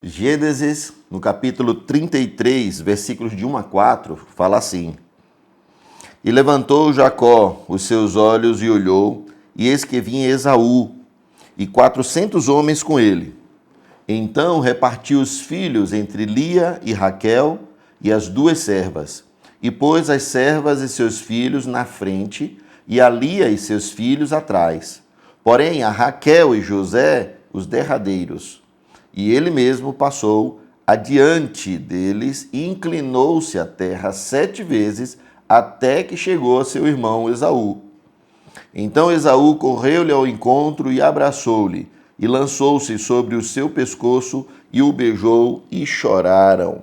Gênesis, no capítulo 33, versículos de 1 a 4, fala assim: E levantou Jacó os seus olhos e olhou, e eis que vinha Esaú, e 400 homens com ele. Então repartiu os filhos entre Lia e Raquel e as duas servas, e pôs as servas e seus filhos na frente, e a Lia e seus filhos atrás. Porém, a Raquel e José, os derradeiros. E ele mesmo passou adiante deles e inclinou-se à terra 7 vezes, até que chegou a seu irmão Esaú. Então Esaú correu-lhe ao encontro e abraçou-lhe, e lançou-se sobre o seu pescoço e o beijou, e choraram.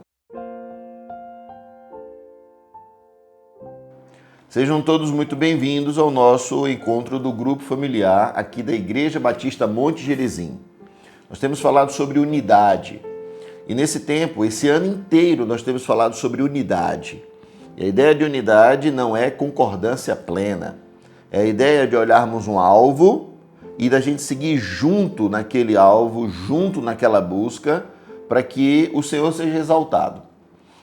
Sejam todos muito bem-vindos ao nosso encontro do grupo familiar aqui da Igreja Batista Monte Gerizim. Nós temos falado sobre unidade. E nesse tempo, esse ano inteiro, nós temos falado sobre unidade. E a ideia de unidade não é concordância plena. É a ideia de olharmos um alvo e da gente seguir junto naquele alvo, junto naquela busca, para que o Senhor seja exaltado.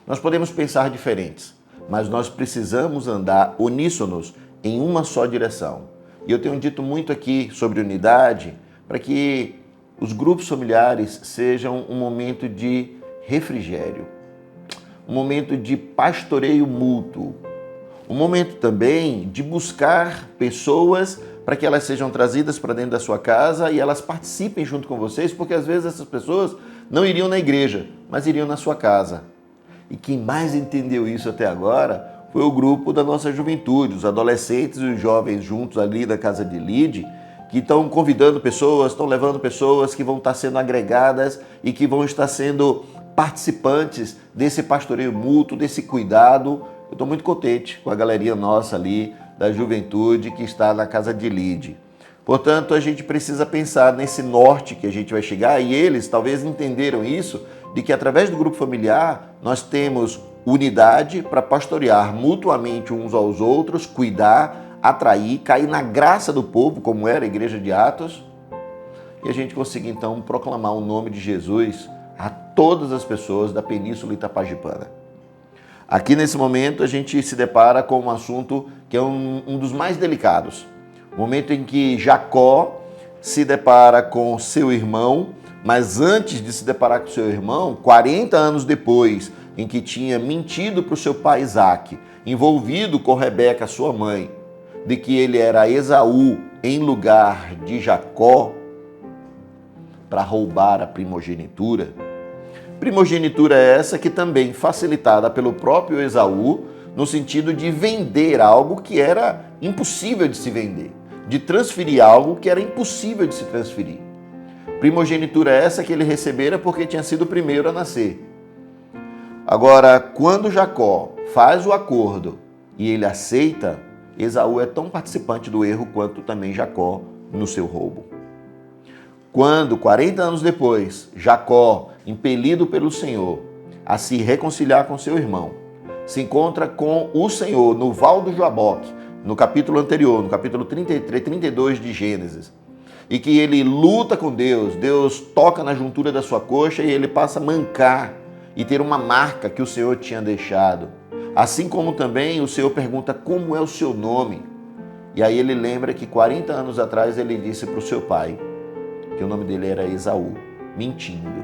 Nós podemos pensar diferentes, mas nós precisamos andar uníssonos em uma só direção. E eu tenho dito muito aqui sobre unidade para que os grupos familiares sejam um momento de refrigério, um momento de pastoreio mútuo, um momento também de buscar pessoas para que elas sejam trazidas para dentro da sua casa e elas participem junto com vocês, porque às vezes essas pessoas não iriam na igreja, mas iriam na sua casa. E quem mais entendeu isso até agora foi o grupo da nossa juventude, os adolescentes e os jovens juntos ali da casa de Lide, que estão convidando pessoas, estão levando pessoas que vão estar sendo agregadas e que vão estar sendo participantes desse pastoreio mútuo, desse cuidado. Eu estou muito contente com a galerinha nossa ali da juventude que está na casa de Lide. Portanto, a gente precisa pensar nesse norte que a gente vai chegar, e eles talvez entenderam isso, de que através do grupo familiar nós temos unidade para pastorear mutuamente uns aos outros, cuidar, atrair, cair na graça do povo, como era a igreja de Atos, e a gente consiga então proclamar o nome de Jesus a todas as pessoas da Península Itapajipana. Aqui nesse momento a gente se depara com um assunto que é um dos mais delicados, o momento em que Jacó se depara com seu irmão, mas antes de se deparar com seu irmão, 40 anos depois, em que tinha mentido para o seu pai Isaque, envolvido com Rebeca, sua mãe, de que ele era Esaú em lugar de Jacó, para roubar a primogenitura. Primogenitura essa que também facilitada pelo próprio Esaú, no sentido de vender algo que era impossível de se vender, de transferir algo que era impossível de se transferir. Primogenitura essa que ele recebera porque tinha sido o primeiro a nascer. Agora, quando Jacó faz o acordo e ele aceita, Esaú é tão participante do erro quanto também Jacó no seu roubo. Quando, 40 anos depois, Jacó, impelido pelo Senhor a se reconciliar com seu irmão, se encontra com o Senhor no Val do Jaboque, no capítulo anterior, no capítulo 33, 32 de Gênesis, e que ele luta com Deus, Deus toca na juntura da sua coxa e ele passa a mancar e ter uma marca que o Senhor tinha deixado. Assim como também o Senhor pergunta como é o seu nome. E aí ele lembra que 40 anos atrás ele disse para o seu pai que o nome dele era Esaú, mentindo.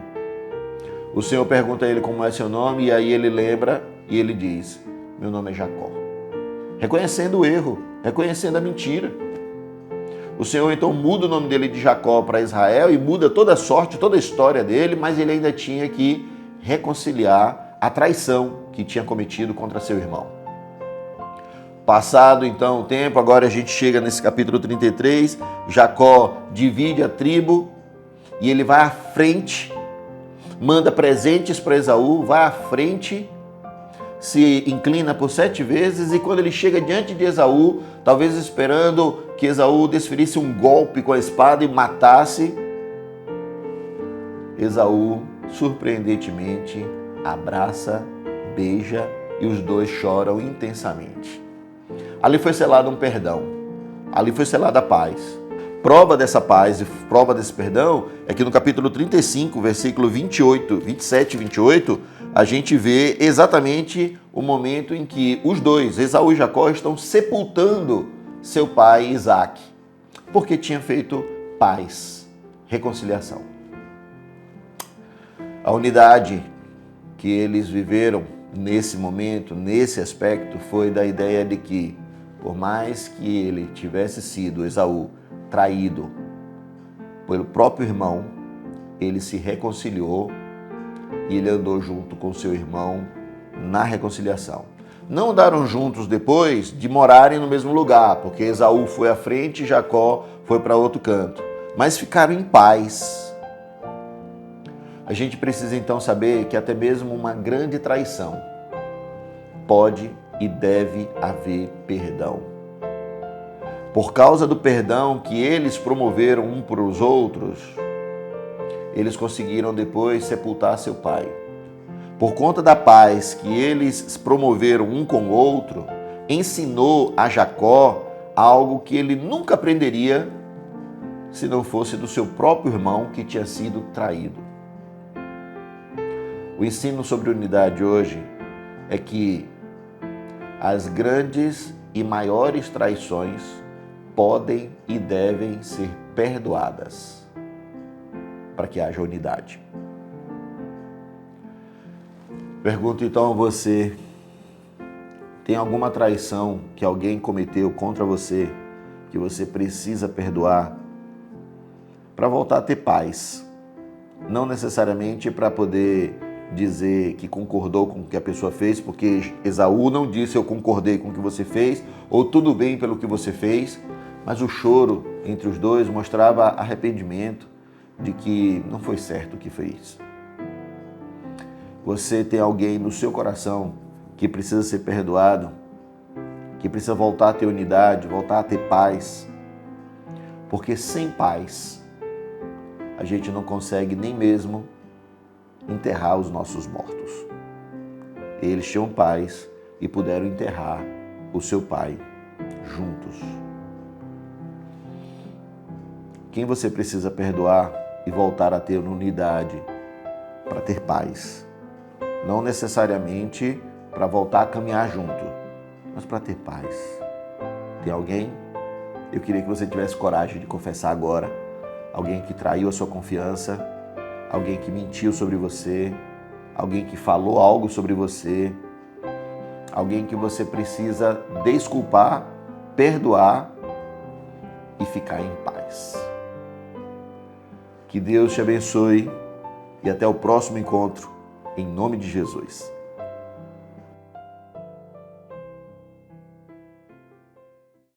O Senhor pergunta a ele como é seu nome e aí ele lembra e ele diz: meu nome é Jacó. Reconhecendo o erro, reconhecendo a mentira. O Senhor então muda o nome dele de Jacó para Israel e muda toda a sorte, toda a história dele, mas ele ainda tinha que reconciliar a traição que tinha cometido contra seu irmão. Passado então o tempo, agora a gente chega nesse capítulo 33, Jacó divide a tribo e ele vai à frente, manda presentes para Esaú, vai à frente, se inclina por 7 vezes e quando ele chega diante de Esaú, talvez esperando que Esaú desferisse um golpe com a espada e matasse, Esaú surpreendentemente abraça, beija e os dois choram intensamente. Ali foi selado um perdão, ali foi selada a paz. Prova dessa paz e prova desse perdão é que no capítulo 35, versículo 27 e 28, a gente vê exatamente o momento em que os dois, Esaú e Jacó, estão sepultando seu pai Isaque, porque tinha feito paz, reconciliação. A unidade que eles viveram nesse momento, nesse aspecto, foi da ideia de que, por mais que ele tivesse sido, Esaú, traído pelo próprio irmão, ele se reconciliou e ele andou junto com seu irmão na reconciliação. Não andaram juntos depois de morarem no mesmo lugar, porque Esaú foi à frente e Jacó foi para outro canto, mas ficaram em paz. A gente precisa então saber que até mesmo uma grande traição pode e deve haver perdão. Por causa do perdão que eles promoveram um para os outros, eles conseguiram depois sepultar seu pai. Por conta da paz que eles promoveram um com o outro, ensinou a Jacó algo que ele nunca aprenderia se não fosse do seu próprio irmão que tinha sido traído. O ensino sobre unidade hoje é que as grandes e maiores traições podem e devem ser perdoadas para que haja unidade. Pergunto então a você, tem alguma traição que alguém cometeu contra você que você precisa perdoar para voltar a ter paz? Não necessariamente para poder dizer que concordou com o que a pessoa fez, porque Esaú não disse eu concordei com o que você fez, ou tudo bem pelo que você fez, mas o choro entre os dois mostrava arrependimento de que não foi certo o que fez. Você tem alguém no seu coração que precisa ser perdoado, que precisa voltar a ter unidade, voltar a ter paz, porque sem paz a gente não consegue nem mesmo enterrar os nossos mortos. Eles tinham paz e puderam enterrar o seu pai juntos. Quem você precisa perdoar e voltar a ter unidade para ter paz? Não necessariamente para voltar a caminhar junto, mas para ter paz. Tem alguém? Eu queria que você tivesse coragem de confessar agora. Alguém que traiu a sua confiança, alguém que mentiu sobre você, alguém que falou algo sobre você, alguém que você precisa desculpar, perdoar e ficar em paz. Que Deus te abençoe e até o próximo encontro, em nome de Jesus.